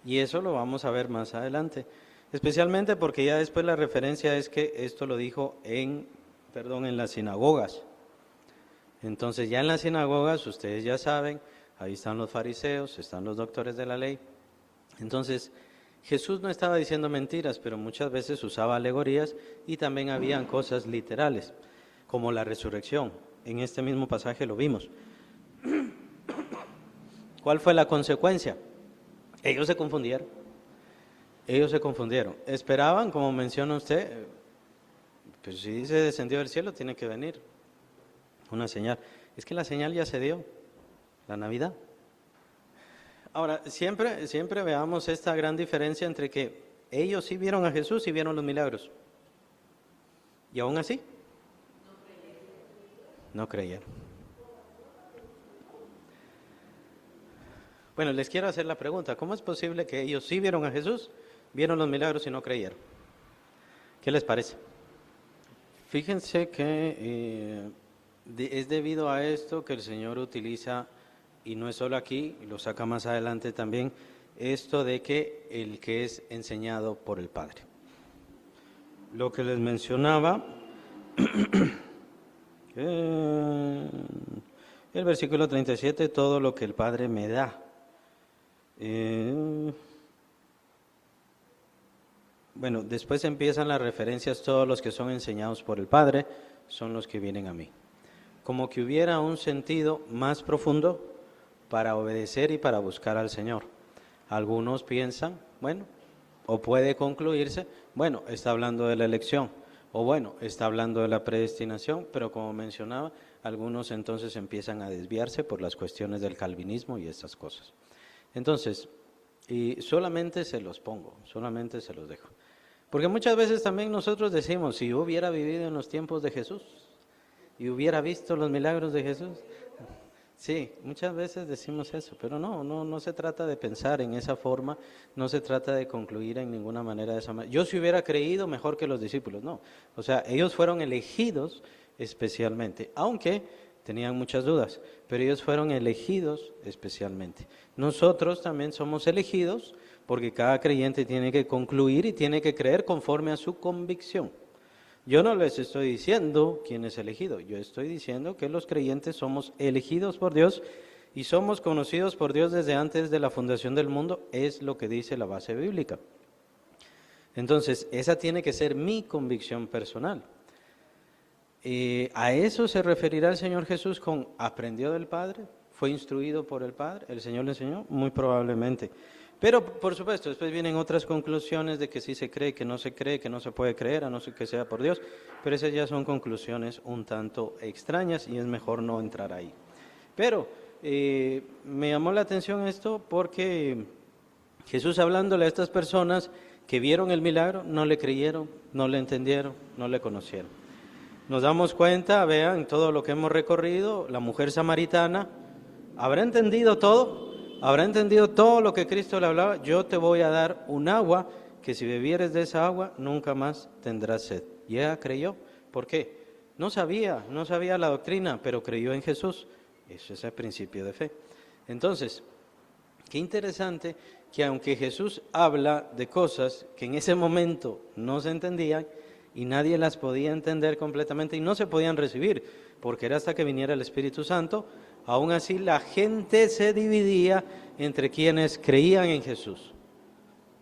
y eso lo vamos a ver más adelante, especialmente porque ya después la referencia es que esto lo dijo en las sinagogas. Entonces ya en las sinagogas, ustedes ya saben, ahí están los fariseos, están los doctores de la ley. Entonces Jesús no estaba diciendo mentiras, pero muchas veces usaba alegorías y también habían cosas literales, como la resurrección. En este mismo pasaje lo vimos. ¿Cuál fue la consecuencia? Ellos se confundieron. Esperaban, como menciona usted, pues si dice descendió del cielo, tiene que venir una señal. Es que la señal ya se dio, la Navidad. Ahora, siempre veamos esta gran diferencia entre que ellos sí vieron a Jesús y vieron los milagros. Y aún así, no creyeron. Bueno, les quiero hacer la pregunta, ¿cómo es posible que ellos sí vieron a Jesús, vieron los milagros y no creyeron? ¿Qué les parece? Fíjense que es debido a esto que el Señor utiliza, y no es solo aquí, lo saca más adelante también, esto de que el que es enseñado por el Padre. Lo que les mencionaba, el versículo 37, todo lo que el Padre me da. Bueno, después empiezan las referencias, todos los que son enseñados por el Padre son los que vienen a mí. Como que hubiera un sentido más profundo para obedecer y para buscar al Señor. Algunos piensan, bueno, o puede concluirse, bueno, está hablando de la elección, o bueno, está hablando de la predestinación, pero como mencionaba, algunos entonces empiezan a desviarse por las cuestiones del calvinismo y estas cosas. Entonces, y solamente se los pongo, solamente se los dejo. Porque muchas veces también nosotros decimos, si yo hubiera vivido en los tiempos de Jesús y hubiera visto los milagros de Jesús. Sí, muchas veces decimos eso, pero no se trata de pensar en esa forma, no se trata de concluir en ninguna manera de esa manera. Yo si hubiera creído mejor que los discípulos, no. O sea, ellos fueron elegidos especialmente, aunque tenían muchas dudas, pero ellos fueron elegidos especialmente. Nosotros también somos elegidos porque cada creyente tiene que concluir y tiene que creer conforme a su convicción. Yo no les estoy diciendo quién es elegido, yo estoy diciendo que los creyentes somos elegidos por Dios y somos conocidos por Dios desde antes de la fundación del mundo, es lo que dice la base bíblica. Entonces, esa tiene que ser mi convicción personal. A eso se referirá el Señor Jesús con aprendió del Padre, fue instruido por el Padre, el Señor le enseñó, muy probablemente. Pero, por supuesto, después vienen otras conclusiones de que sí se cree, que no se cree, que no se puede creer, a no ser que sea por Dios, pero esas ya son conclusiones un tanto extrañas y es mejor no entrar ahí. Pero me llamó la atención esto porque Jesús hablándole a estas personas que vieron el milagro, no le creyeron, no le entendieron, no le conocieron. Nos damos cuenta, vean, todo lo que hemos recorrido, la mujer samaritana, ¿habrá entendido todo? ¿Habrá entendido todo lo que Cristo le hablaba? Yo te voy a dar un agua que si bebieres de esa agua nunca más tendrás sed. Y ella creyó. ¿Por qué? No sabía la doctrina, pero creyó en Jesús. Eso es el principio de fe. Entonces, qué interesante que aunque Jesús habla de cosas que en ese momento no se entendían y nadie las podía entender completamente y no se podían recibir, porque era hasta que viniera el Espíritu Santo, aún así la gente se dividía entre quienes creían en Jesús.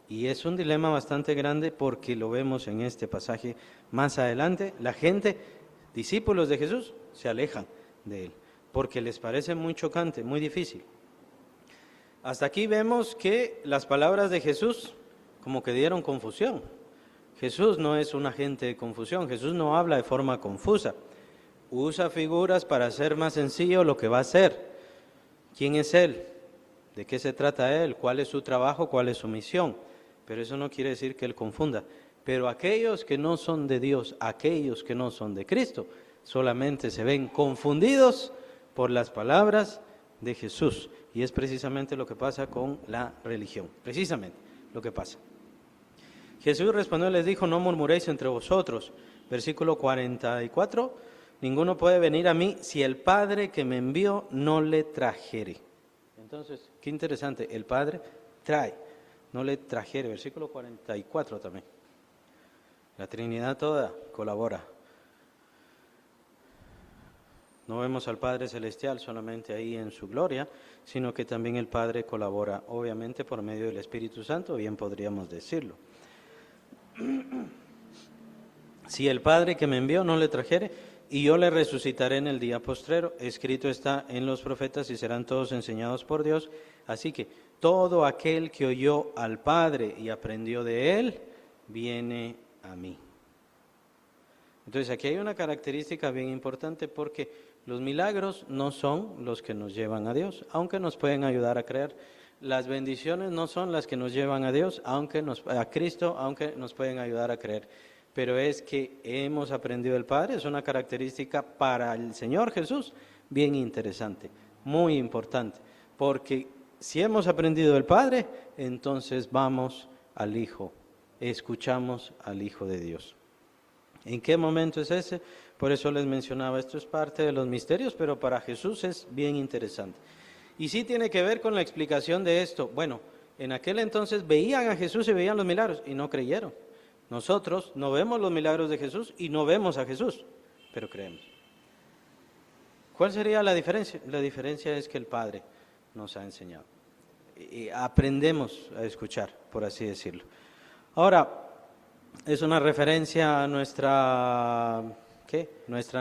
Y es un dilema bastante grande porque lo vemos en este pasaje más adelante. La gente, discípulos de Jesús, se alejan de él porque les parece muy chocante, muy difícil. Hasta aquí vemos que las palabras de Jesús como que dieron confusión. Jesús no es un agente de confusión, Jesús no habla de forma confusa. Usa figuras para hacer más sencillo lo que va a hacer. ¿Quién es Él? ¿De qué se trata Él? ¿Cuál es su trabajo? ¿Cuál es su misión? Pero eso no quiere decir que Él confunda. Pero aquellos que no son de Dios, aquellos que no son de Cristo, solamente se ven confundidos por las palabras de Jesús. Y es precisamente lo que pasa con la religión. Precisamente lo que pasa. Jesús respondió y les dijo, no murmuréis entre vosotros. Versículo 44, ninguno puede venir a mí si el Padre que me envió no le trajere. Entonces, qué interesante, el Padre trae, no le trajere. Versículo 44 también. La Trinidad toda colabora. No vemos al Padre Celestial solamente ahí en su gloria, sino que también el Padre colabora, obviamente por medio del Espíritu Santo, bien podríamos decirlo. Si el Padre que me envió no le trajere, y yo le resucitaré en el día postrero, escrito está en los profetas y serán todos enseñados por Dios. Así que todo aquel que oyó al Padre y aprendió de Él, viene a mí. Entonces aquí hay una característica bien importante porque los milagros no son los que nos llevan a Dios, aunque nos pueden ayudar a creer. Las bendiciones no son las que nos llevan a Dios, a Cristo, aunque nos pueden ayudar a creer. Pero es que hemos aprendido del Padre, es una característica para el Señor Jesús bien interesante, muy importante. Porque si hemos aprendido del Padre, entonces vamos al Hijo, escuchamos al Hijo de Dios. ¿En qué momento es ese? Por eso les mencionaba, esto es parte de los misterios, pero para Jesús es bien interesante. Y sí tiene que ver con la explicación de esto. Bueno, en aquel entonces veían a Jesús y veían los milagros y no creyeron. Nosotros no vemos los milagros de Jesús y no vemos a Jesús, pero creemos. ¿Cuál sería la diferencia? La diferencia es que el Padre nos ha enseñado. Y aprendemos a escuchar, por así decirlo. Ahora, es una referencia a nuestra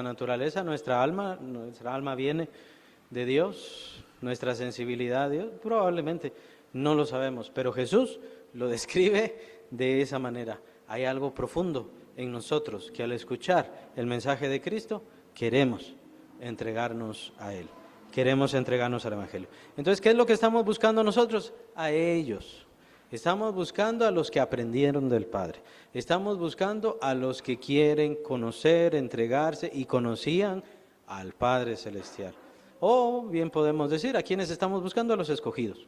naturaleza, nuestra alma viene de Dios, nuestra sensibilidad a Dios, probablemente no lo sabemos, pero Jesús lo describe de esa manera. Hay algo profundo en nosotros que al escuchar el mensaje de Cristo queremos entregarnos a Él, queremos entregarnos al Evangelio. Entonces, ¿qué es lo que estamos buscando nosotros? A ellos. Estamos buscando a los que aprendieron del Padre. Estamos buscando a los que quieren conocer, entregarse y conocían al Padre Celestial. O bien podemos decir, ¿a quiénes estamos buscando? A los escogidos.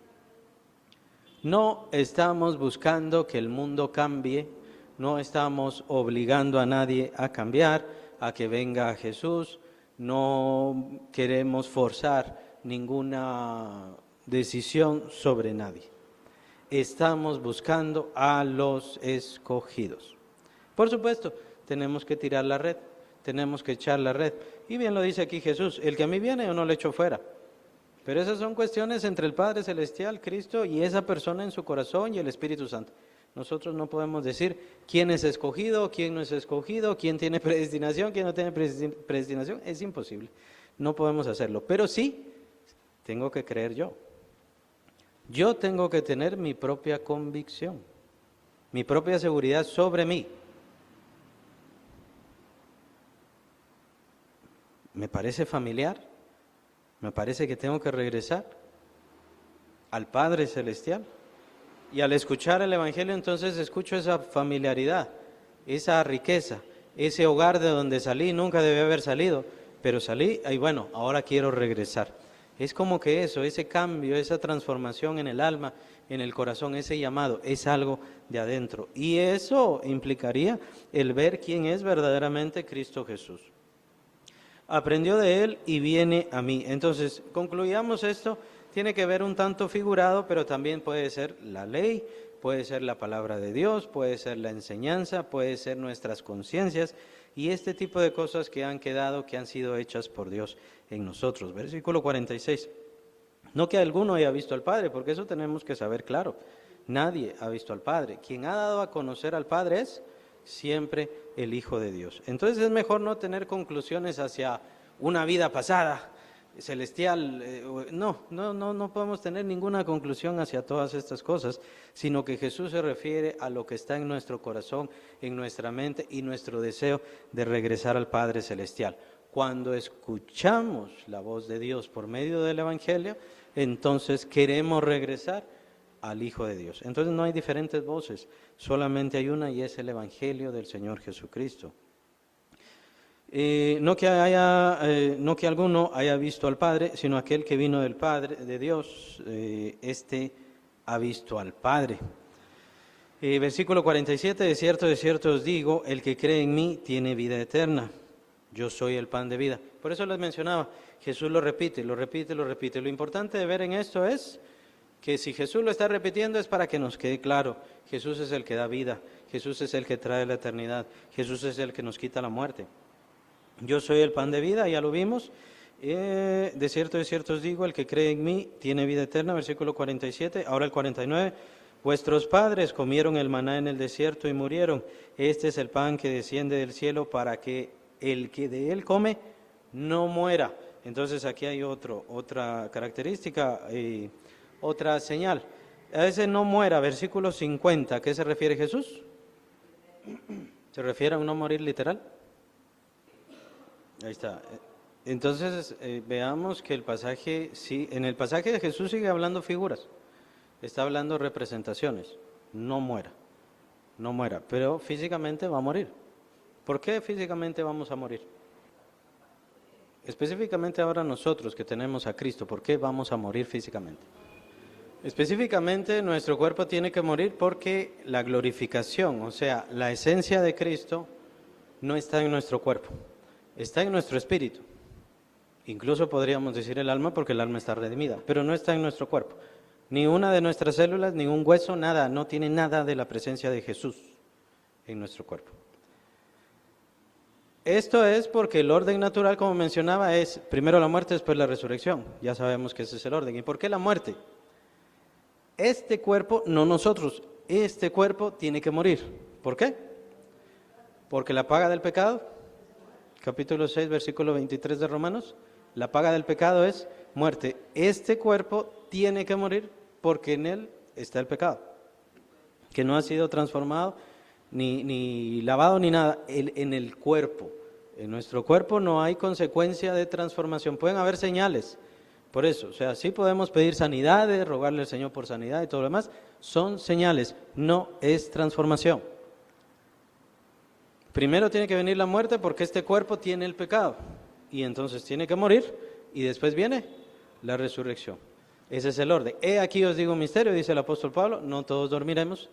No estamos buscando que el mundo cambie, no estamos obligando a nadie a cambiar, a que venga Jesús, no queremos forzar ninguna decisión sobre nadie. Estamos buscando a los escogidos. Por supuesto, tenemos que tirar la red, tenemos que echar la red. Y bien lo dice aquí Jesús, el que a mí viene yo no le echo fuera. Pero esas son cuestiones entre el Padre Celestial, Cristo y esa persona en su corazón y el Espíritu Santo. Nosotros no podemos decir quién es escogido, quién no es escogido, quién tiene predestinación, quién no tiene predestinación. Es imposible. No podemos hacerlo. Pero sí, tengo que creer yo. Yo tengo que tener mi propia convicción, mi propia seguridad sobre mí. Me parece familiar, me parece que tengo que regresar al Padre Celestial. Y al escuchar el Evangelio, entonces escucho esa familiaridad, esa riqueza, ese hogar de donde salí, nunca debí haber salido, pero salí y bueno, ahora quiero regresar. Es como que eso, ese cambio, esa transformación en el alma, en el corazón, ese llamado, es algo de adentro. Y eso implicaría el ver quién es verdaderamente Cristo Jesús. Aprendió de Él y viene a mí. Entonces, concluyamos esto. Tiene que ver un tanto figurado, pero también puede ser la ley, puede ser la palabra de Dios, puede ser la enseñanza, puede ser nuestras conciencias y este tipo de cosas que han quedado, que han sido hechas por Dios en nosotros. Versículo 46. No que alguno haya visto al Padre, porque eso tenemos que saber claro. Nadie ha visto al Padre. Quien ha dado a conocer al Padre es siempre el Hijo de Dios. Entonces es mejor no tener conclusiones hacia una vida pasada, celestial, no podemos tener ninguna conclusión hacia todas estas cosas, sino que Jesús se refiere a lo que está en nuestro corazón, en nuestra mente y nuestro deseo de regresar al Padre Celestial. Cuando escuchamos la voz de Dios por medio del Evangelio, entonces queremos regresar al Hijo de Dios. Entonces no hay diferentes voces, solamente hay una y es el Evangelio del Señor Jesucristo. No que alguno haya visto al Padre, sino aquel que vino del Padre, de Dios, este ha visto al Padre. Versículo 47, de cierto os digo, el que cree en mí tiene vida eterna. Yo soy el pan de vida. Por eso les mencionaba, Jesús lo repite. Lo importante de ver en esto es que si Jesús lo está repitiendo es para que nos quede claro, Jesús es el que da vida, Jesús es el que trae la eternidad, Jesús es el que nos quita la muerte. Yo soy el pan de vida, ya lo vimos. De cierto os digo, el que cree en mí tiene vida eterna, versículo 47. Ahora el 49. Vuestros padres comieron el maná en el desierto y murieron. Este es el pan que desciende del cielo para que el que de él come no muera. Entonces aquí hay otra característica, otra señal. A ese no muera, versículo 50. ¿A qué se refiere Jesús? ¿Se refiere a un no morir literal? Ahí está. Entonces veamos que el pasaje, sí, en el pasaje de Jesús sigue hablando figuras, está hablando representaciones, no muera, pero físicamente va a morir. ¿Por qué físicamente vamos a morir? Específicamente ahora nosotros que tenemos a Cristo, ¿por qué vamos a morir físicamente? Específicamente nuestro cuerpo tiene que morir porque la glorificación, o sea, la esencia de Cristo no está en nuestro cuerpo. Está en nuestro espíritu, incluso podríamos decir el alma porque el alma está redimida, pero no está en nuestro cuerpo. Ni una de nuestras células, ni un hueso, nada, no tiene nada de la presencia de Jesús en nuestro cuerpo. Esto es porque el orden natural, como mencionaba, es primero la muerte, después la resurrección. Ya sabemos que ese es el orden. ¿Y por qué la muerte? Este cuerpo, no nosotros, este cuerpo tiene que morir. ¿Por qué? Porque la paga del pecado, capítulo 6, versículo 23 de Romanos, la paga del pecado es muerte. Este cuerpo tiene que morir porque en él está el pecado, que no ha sido transformado, ni lavado, ni nada, en el cuerpo. En nuestro cuerpo no hay consecuencia de transformación, pueden haber señales. Por eso, o sea, sí podemos pedir sanidades, rogarle al Señor por sanidad y todo lo demás, son señales, no es transformación. Primero tiene que venir la muerte porque este cuerpo tiene el pecado y entonces tiene que morir y después viene la resurrección. Ese es el orden. He aquí os digo un misterio, dice el apóstol Pablo, no todos dormiremos,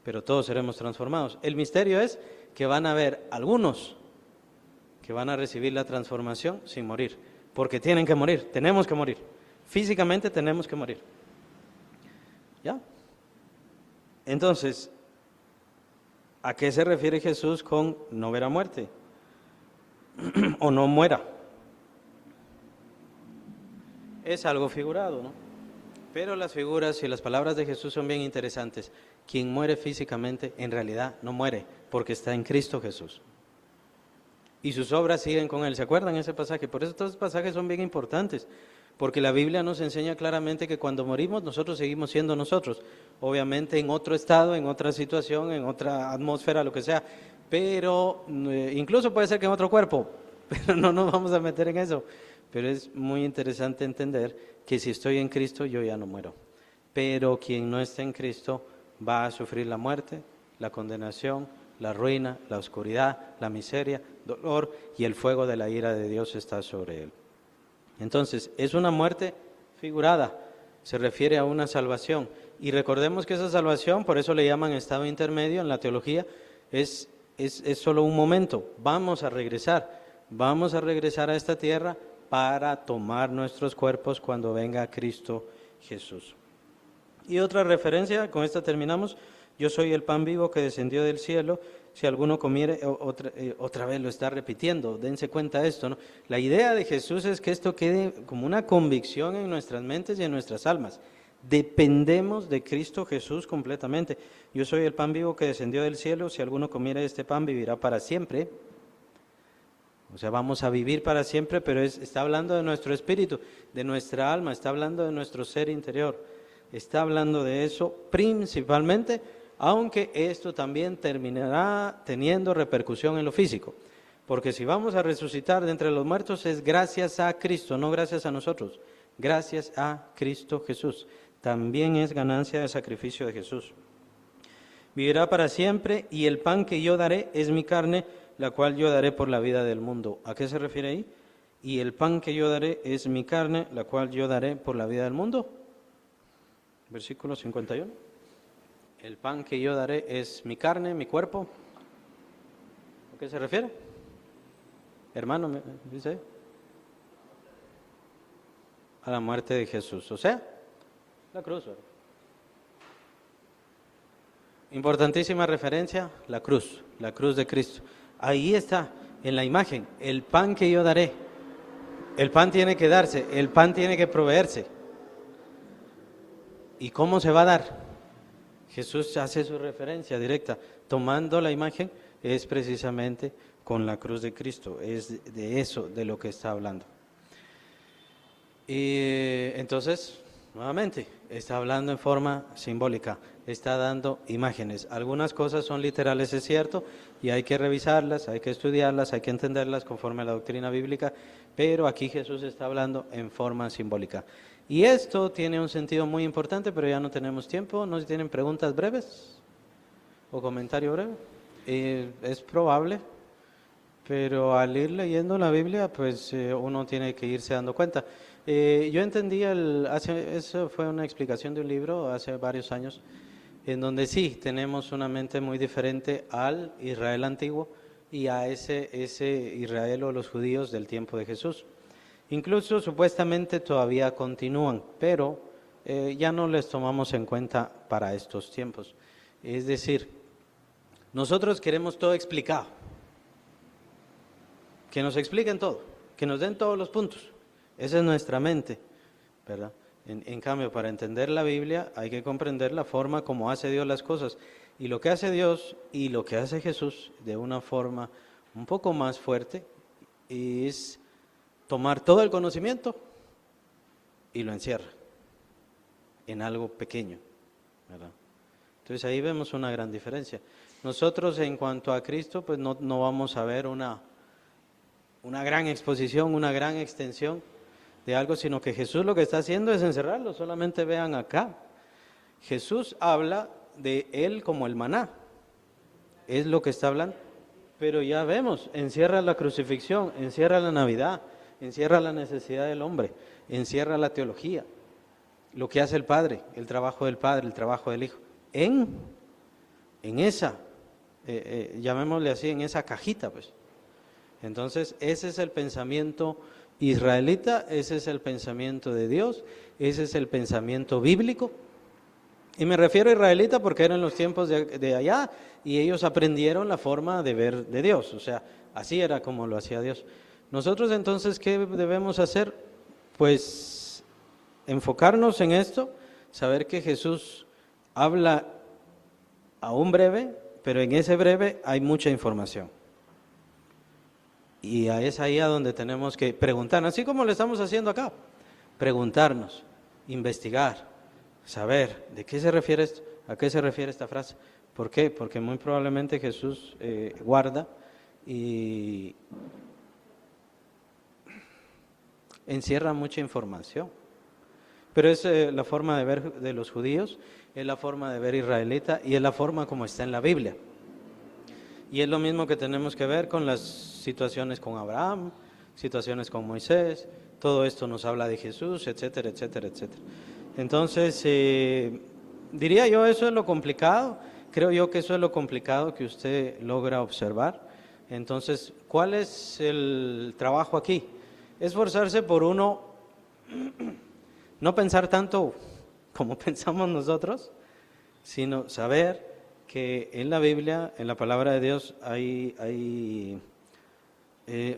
pero todos seremos transformados. El misterio es que van a haber algunos que van a recibir la transformación sin morir, porque tienen que morir, tenemos que morir, físicamente tenemos que morir. ¿Ya? Entonces, ¿a qué se refiere Jesús con no verá muerte? O no muera. Es algo figurado, ¿no? Pero las figuras y las palabras de Jesús son bien interesantes. Quien muere físicamente en realidad no muere porque está en Cristo Jesús. Y sus obras siguen con Él. ¿Se acuerdan ese pasaje? Por eso estos pasajes son bien importantes, porque la Biblia nos enseña claramente que cuando morimos nosotros seguimos siendo nosotros. Obviamente en otro estado, en otra situación, en otra atmósfera, lo que sea, pero incluso puede ser que en otro cuerpo, pero no nos vamos a meter en eso. Pero es muy interesante entender que si estoy en Cristo yo ya no muero. Pero quien no está en Cristo va a sufrir la muerte, la condenación, la ruina, la oscuridad, la miseria, dolor y el fuego de la ira de Dios está sobre él. Entonces, es una muerte figurada, se refiere a una salvación. Y recordemos que esa salvación, por eso le llaman estado intermedio en la teología, es solo un momento. Vamos a regresar a esta tierra para tomar nuestros cuerpos cuando venga Cristo Jesús. Y otra referencia, con esta terminamos: yo soy el pan vivo que descendió del cielo, si alguno comiere, otra vez lo está repitiendo, dense cuenta de esto, ¿no? La idea de Jesús es que esto quede como una convicción en nuestras mentes y en nuestras almas. Dependemos de Cristo Jesús completamente. Yo soy el pan vivo que descendió del cielo, si alguno comiere este pan vivirá para siempre. O sea, vamos a vivir para siempre, pero está hablando de nuestro espíritu, de nuestra alma, está hablando de nuestro ser interior, está hablando de eso principalmente, aunque esto también terminará teniendo repercusión en lo físico, porque si vamos a resucitar de entre los muertos es gracias a Cristo, no gracias a nosotros, gracias a Cristo Jesús. También es ganancia del sacrificio de Jesús. Vivirá para siempre, y el pan que yo daré es mi carne, la cual yo daré por la vida del mundo. ¿A qué se refiere ahí? Y el pan que yo daré es mi carne, la cual yo daré por la vida del mundo. Versículo 51. El pan que yo daré es mi carne, mi cuerpo. ¿A qué se refiere? Hermano, ¿me dice? A la muerte de Jesús, o sea, la cruz. Importantísima referencia, la cruz de Cristo. Ahí está, en la imagen, el pan que yo daré. El pan tiene que darse, el pan tiene que proveerse. ¿Y cómo se va a dar? Jesús hace su referencia directa, tomando la imagen, es precisamente con la cruz de Cristo, es de eso de lo que está hablando. Y entonces, nuevamente, está hablando en forma simbólica, está dando imágenes. Algunas cosas son literales, es cierto, y hay que revisarlas, hay que estudiarlas, hay que entenderlas conforme a la doctrina bíblica, pero aquí Jesús está hablando en forma simbólica. Y esto tiene un sentido muy importante, pero ya no tenemos tiempo. ¿No tienen preguntas breves o comentario breve? Es probable, pero al ir leyendo la Biblia, pues uno tiene que irse dando cuenta. Yo entendí, eso fue una explicación de un libro hace varios años, en donde sí tenemos una mente muy diferente al Israel antiguo y a ese Israel o los judíos del tiempo de Jesús. Incluso supuestamente todavía continúan, pero ya no les tomamos en cuenta para estos tiempos. Es decir, nosotros queremos todo explicado, que nos expliquen todo, que nos den todos los puntos. Esa es nuestra mente, ¿verdad? En cambio, para entender la Biblia hay que comprender la forma como hace Dios las cosas. Y lo que hace Dios y lo que hace Jesús de una forma un poco más fuerte es tomar todo el conocimiento y lo encierra en algo pequeño, ¿verdad? Entonces ahí vemos una gran diferencia. Nosotros en cuanto a Cristo, pues no vamos a ver una gran exposición, una gran extensión de algo, sino que Jesús lo que está haciendo es encerrarlo. Solamente vean acá, Jesús habla de Él como el maná, es lo que está hablando, pero ya vemos, encierra la crucifixión, encierra la Navidad, encierra la necesidad del hombre, encierra la teología, lo que hace el Padre, el trabajo del Padre, el trabajo del Hijo, en esa, llamémosle así, en esa cajita, pues. Entonces, ese es el pensamiento israelita, ese es el pensamiento de Dios, ese es el pensamiento bíblico. Y me refiero a israelita porque eran los tiempos de allá y ellos aprendieron la forma de ver de Dios, o sea, así era como lo hacía Dios. Nosotros entonces, ¿qué debemos hacer? Pues enfocarnos en esto, saber que Jesús habla a un breve, pero en ese breve hay mucha información. Y es ahí a donde tenemos que preguntar, así como lo estamos haciendo acá, preguntarnos, investigar, saber de qué se refiere esto, a qué se refiere esta frase. ¿Por qué? Porque muy probablemente Jesús guarda y encierra mucha información. Pero es la forma de ver de los judíos, es la forma de ver israelita y es la forma como está en la Biblia. Y es lo mismo que tenemos que ver con las situaciones con Abraham, situaciones con Moisés, todo esto nos habla de Jesús, etcétera, etcétera, etcétera. Entonces, diría yo, eso es lo complicado, creo yo que eso es lo complicado que usted logra observar. Entonces, ¿cuál es el trabajo aquí? Esforzarse por uno, no pensar tanto como pensamos nosotros, sino saber que en la Biblia, en la palabra de Dios, hay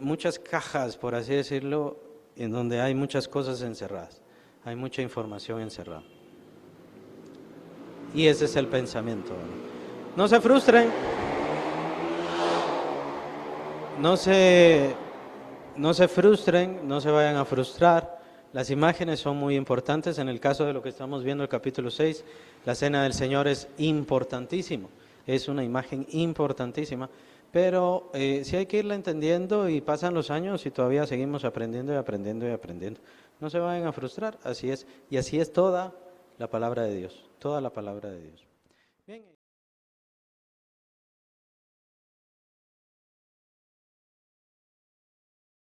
muchas cajas, por así decirlo, en donde hay muchas cosas encerradas, hay mucha información encerrada. Y ese es el pensamiento. No se frustren, no se frustren, no se vayan a frustrar. Las imágenes son muy importantes. En el caso de lo que estamos viendo, el capítulo 6, la cena del Señor es importantísimo. Es una imagen importantísima, pero sí hay que irla entendiendo y pasan los años y todavía seguimos aprendiendo y aprendiendo y aprendiendo. No se vayan a frustrar, así es. Y así es toda la palabra de Dios, toda la palabra de Dios. Bien.